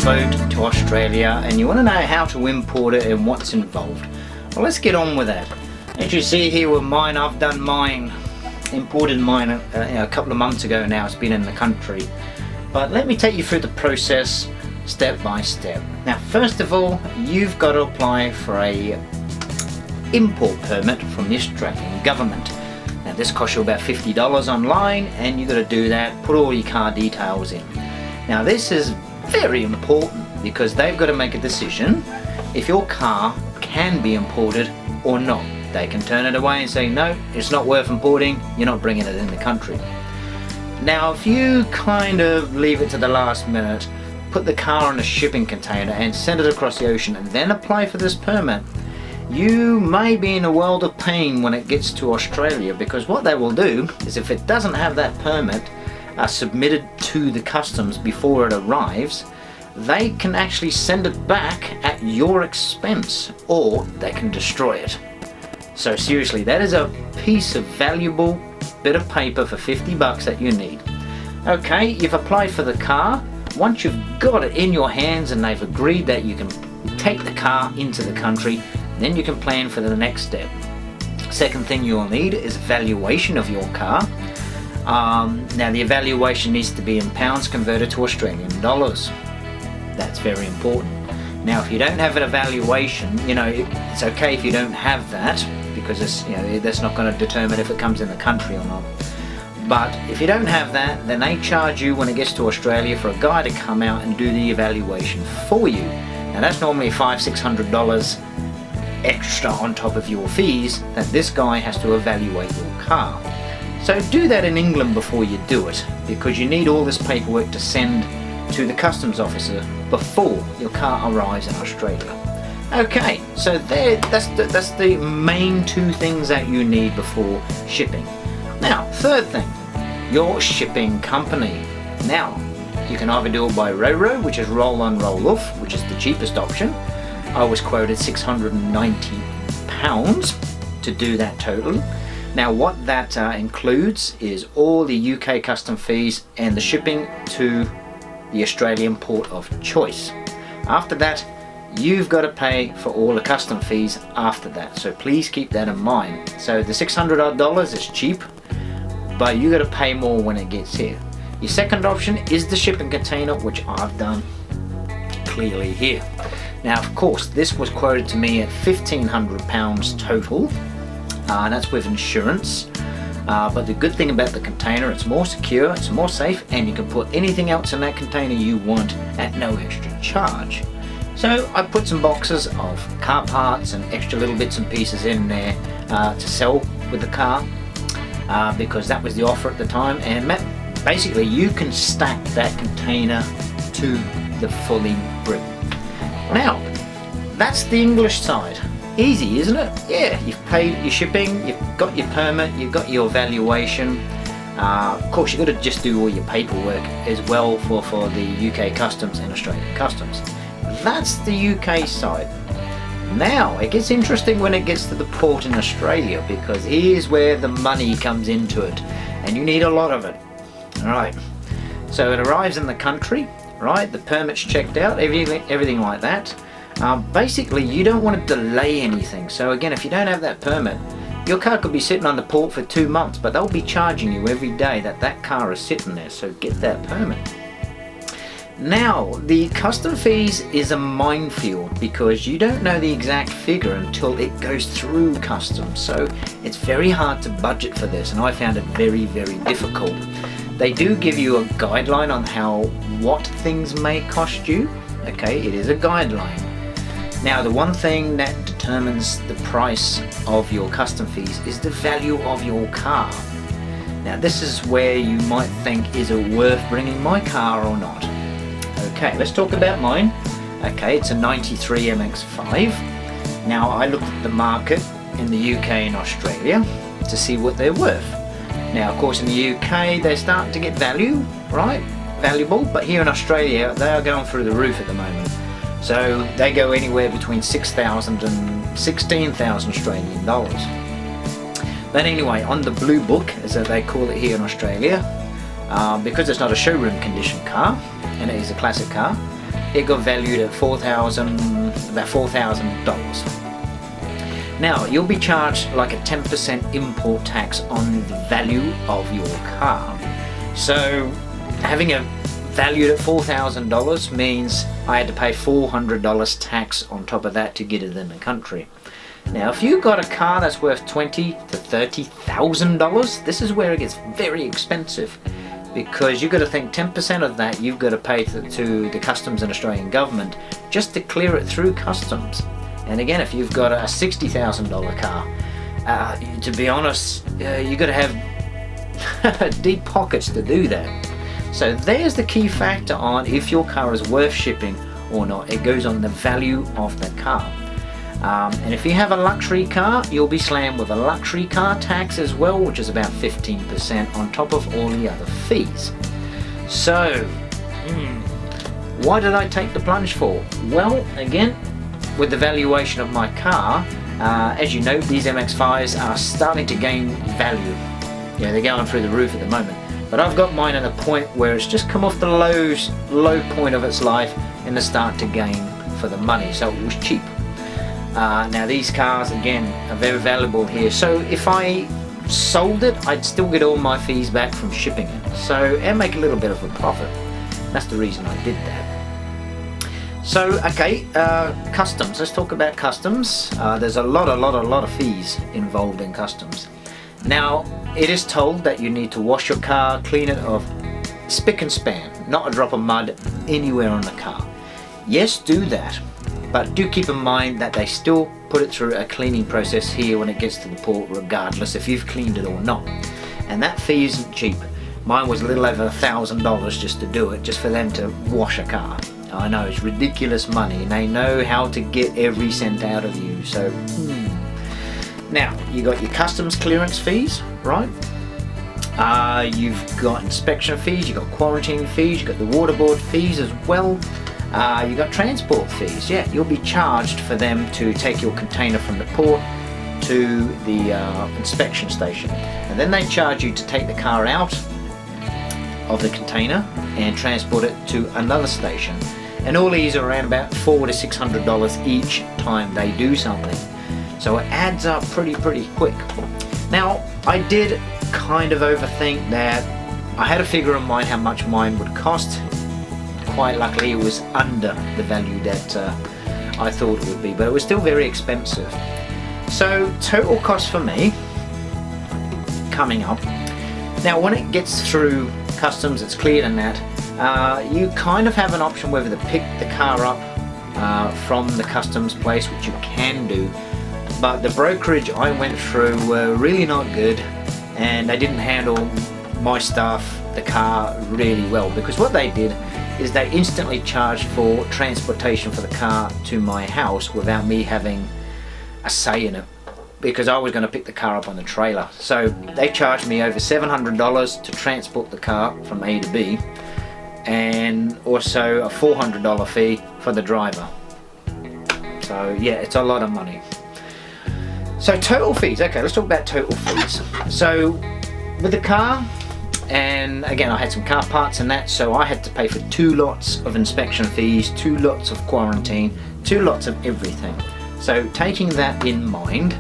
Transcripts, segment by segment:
boat to Australia and you want to know how to import it and what's involved. Well, let's get on with that. As you see here with mine, I've done mine, imported mine a couple of months ago now. It's been in the country. But let me take you through the process step by step. Now, first of all, you've got to apply for a import permit from the Australian government. Now, this costs you about $50 online, and you've got to do that, put all your car details in. Now, this is very important because they've got to make a decision if your car can be imported or not. They can turn it away and say, no, it's not worth importing, you're not bringing it in the country. Now, if you kind of leave it to the last minute, put the car in a shipping container and send it across the ocean and then apply for this permit, you may be in a world of pain when it gets to Australia, because what they will do is, if it doesn't have that permit submitted to the customs before it arrives, they can actually send it back at your expense, or they can destroy it. So seriously, that is a piece of valuable bit of paper for $50 that you need. Okay, you've applied for the car. Once you've got it in your hands and they've agreed that you can take the car into the country, then you can plan for the next step. Second thing you'll need is valuation of your car. Now, the evaluation needs to be in pounds converted to Australian dollars. That's very important. Now, if you don't have an evaluation, it's okay if you don't have that, because it's, that's not going to determine if it comes in the country or not. But if you don't have that, then they charge you when it gets to Australia for a guy to come out and do the evaluation for you. Now, that's normally $500-600 extra on top of your fees that this guy has to evaluate your car. So do that in England before you do it, because you need all this paperwork to send to the customs officer before your car arrives in Australia. Okay, so that's the main two things that you need before shipping. Now, third thing, your shipping company. Now, you can either do it by RoRo, which is roll on roll off, which is the cheapest option. I was quoted £690 to do that total. Now, what that includes is all the UK custom fees and the shipping to the Australian port of choice. After that, you've got to pay for all the custom fees after that, so please keep that in mind. So the $600 odd is cheap, but you got to pay more when it gets here. Your second option is the shipping container, which I've done clearly here. Now, of course, this was quoted to me at £1,500 total, and that's with insurance. But the good thing about the container, it's more secure, it's more safe, and you can put anything else in that container you want at no extra charge. So I put some boxes of car parts and extra little bits and pieces in there to sell with the car, because that was the offer at the time, and basically you can stack that container to the fully brim. Now, that's the English side. Easy, isn't it? Yeah, you've paid your shipping, you've got your permit, you've got your valuation. Of course, you've got to just do all your paperwork as well for the UK customs and Australian customs. That's the UK side. Now, it gets interesting when it gets to the port in Australia, because here's where the money comes into it, and you need a lot of it. Alright, so it arrives in the country, right? The permit's checked out, everything like that. Basically, you don't want to delay anything. So again, if you don't have that permit, your car could be sitting on the port for 2 months, but they'll be charging you every day that car is sitting there. So get that permit. Now, the custom fees is a minefield, because you don't know the exact figure until it goes through customs. So it's very hard to budget for this, and I found it very, very difficult. They do give you a guideline on what things may cost you. Okay, it is a guideline. Now, the one thing that determines the price of your custom fees is the value of your car. Now, this is where you might think, is it worth bringing my car or not? Okay, let's talk about mine. Okay, it's a 93 MX5. Now, I looked at the market in the UK and Australia to see what they're worth. Now, of course, in the UK, they're starting to get valuable, but here in Australia, they are going through the roof at the moment. So they go anywhere between 6,000 and 16,000 Australian dollars. But anyway, on the blue book, as they call it here in Australia, because it's not a showroom condition car, and it is a classic car, it got valued at about $4,000. Now, you'll be charged like a 10% import tax on the value of your car. So having it valued at $4,000 means I had to pay $400 tax on top of that to get it in the country. Now, if you've got a car that's worth $20,000 to $30,000, this is where it gets very expensive, because you've got to think 10% of that you've got to pay to the customs and Australian government just to clear it through customs. And again, if you've got a $60,000 car, to be honest, you've got to have deep pockets to do that. So there's the key factor on if your car is worth shipping or not. It goes on the value of the car. And if you have a luxury car, you'll be slammed with a luxury car tax as well, which is about 15% on top of all the other fees. So, why did I take the plunge for? Well, again, with the valuation of my car, as you know, these MX5s are starting to gain value. Yeah, they're going through the roof at the moment. But I've got mine at a point where it's just come off the low point of its life and it's starting to gain for the money, so it was cheap. Now these cars, again, are very valuable here. So if I sold it, I'd still get all my fees back from shipping it. So, and make a little bit of a profit. That's the reason I did that. So, okay, customs. Let's talk about customs. There's a lot of fees involved in customs. Now, it is told that you need to wash your car, clean it of spick and span, not a drop of mud anywhere on the car. Yes, do that, but do keep in mind that they still put it through a cleaning process here when it gets to the port, regardless if you've cleaned it or not. And that fee isn't cheap. Mine was a little over $1,000 just to do it, just for them to wash a car. I know, it's ridiculous money, and they know how to get every cent out of you, so Now, you got your customs clearance fees, right? You've got inspection fees, you've got quarantine fees, you've got the waterboard fees as well. You've got transport fees. Yeah, you'll be charged for them to take your container from the port to the inspection station. And then they charge you to take the car out of the container and transport it to another station. And all these are around about $400 to $600 each time they do something. So it adds up pretty quick. Now, I did kind of overthink that. I had a figure in mind how much mine would cost. Quite luckily, it was under the value that I thought it would be, but it was still very expensive. So, total cost for me, coming up. Now, when it gets through customs, it's cleared and that, you kind of have an option whether to pick the car up from the customs place, which you can do. But the brokerage I went through were really not good, and they didn't handle my stuff, the car, really well, because what they did is they instantly charged for transportation for the car to my house without me having a say in it, because I was going to pick the car up on the trailer. So they charged me over $700 to transport the car from A to B, and also a $400 fee for the driver. So yeah, it's a lot of money. So total fees, okay, let's talk about total fees. So with the car, and again I had some car parts and that, so I had to pay for 2 lots of inspection fees, 2 lots of quarantine, 2 lots of everything. So taking that in mind,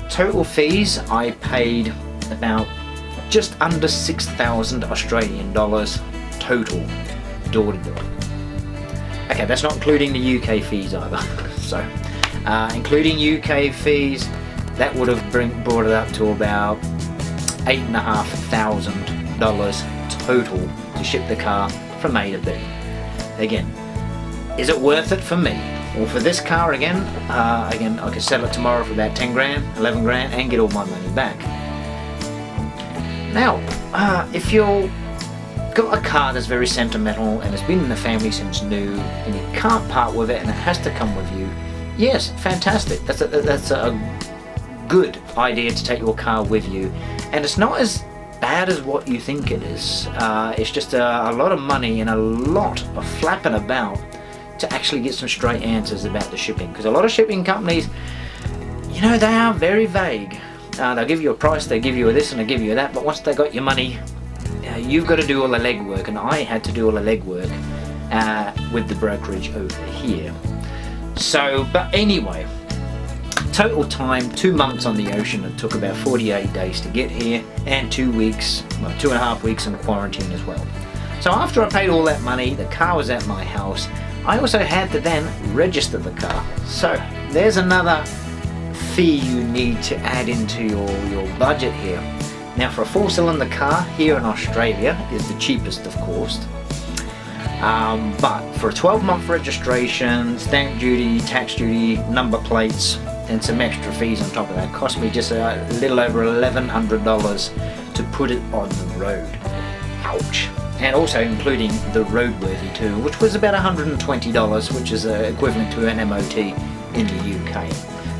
total fees I paid about just under 6,000 Australian dollars total, door to door. Okay, that's not including the UK fees either. So including UK fees, that would have brought it up to about $8,500 total to ship the car from A to B. Again, is it worth it for me? Well, for this car, again I could sell it tomorrow for about 10 grand, 11 grand, and get all my money back. Now, if you've got a car that's very sentimental and it's been in the family since new, and you can't part with it and it has to come with you, yes, fantastic. That's a good idea to take your car with you, and it's not as bad as what you think it is. It's just a lot of money and a lot of flapping about to actually get some straight answers about the shipping, because a lot of shipping companies, you know, they are very vague. They'll give you a price, they give you this and they give you that, but once they got your money, you've got to do all the legwork, and I had to do all the legwork with the brokerage over here. So, but anyway, total time 2 months on the ocean. It took about 48 days to get here, and 2 weeks, well, 2.5 weeks in quarantine as well. So after I paid all that money, the car was at my house. I also had to then register the car. So there's another fee you need to add into your budget here. Now, for a 4-cylinder car here in Australia is the cheapest, of course. But for a 12-month registration, stamp duty, tax duty, number plates, and some extra fees on top of that, cost me just a little over $1,100 to put it on the road. Ouch. And also including the roadworthy too, which was about $120, which is equivalent to an MOT in the UK.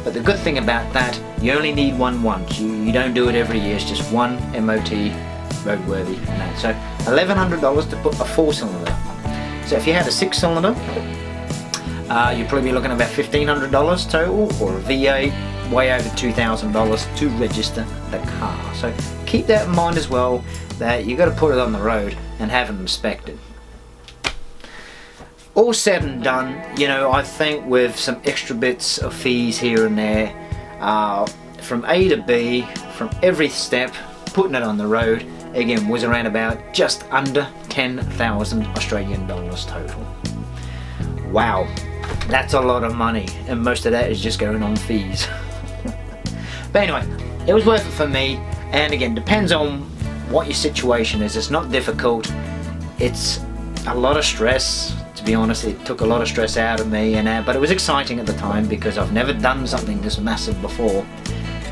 But the good thing about that, you only need one once. You don't do it every year. It's just one MOT roadworthy. And that. So $1,100 to put a 4-cylinder. So if you had a 6-cylinder, you'd probably be looking at about $1,500 total, or a V8, way over $2,000 to register the car. So keep that in mind as well, that you got to put it on the road and have it inspected. All said and done, you know, I think with some extra bits of fees here and there, from A to B, from every step, putting it on the road, again, was around about just under 10,000 Australian dollars total. Wow, that's a lot of money, and most of that is just going on fees. But anyway, it was worth it for me, and again, depends on what your situation is. It's not difficult, it's a lot of stress. To be honest, it took a lot of stress out of me, but it was exciting at the time because I've never done something this massive before,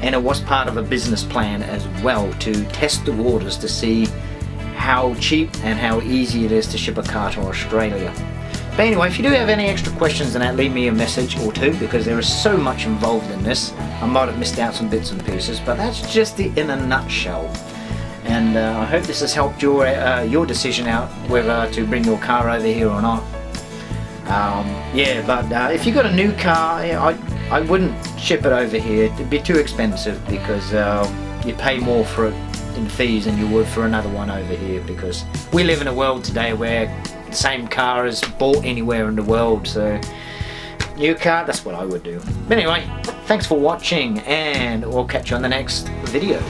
and it was part of a business plan as well to test the waters to see how cheap and how easy it is to ship a car to Australia. But anyway, if you do have any extra questions on that, leave me a message or two, because there is so much involved in this. I might have missed out some bits and pieces, but that's just it in a nutshell. And I hope this has helped your decision out whether to bring your car over here or not. Yeah, but if you got a new car, I wouldn't ship it over here. It'd be too expensive, because you pay more for it in fees than you would for another one over here, because we live in a world today where the same car is bought anywhere in the world. So new car, that's what I would do. But anyway, thanks for watching, and we'll catch you on the next video.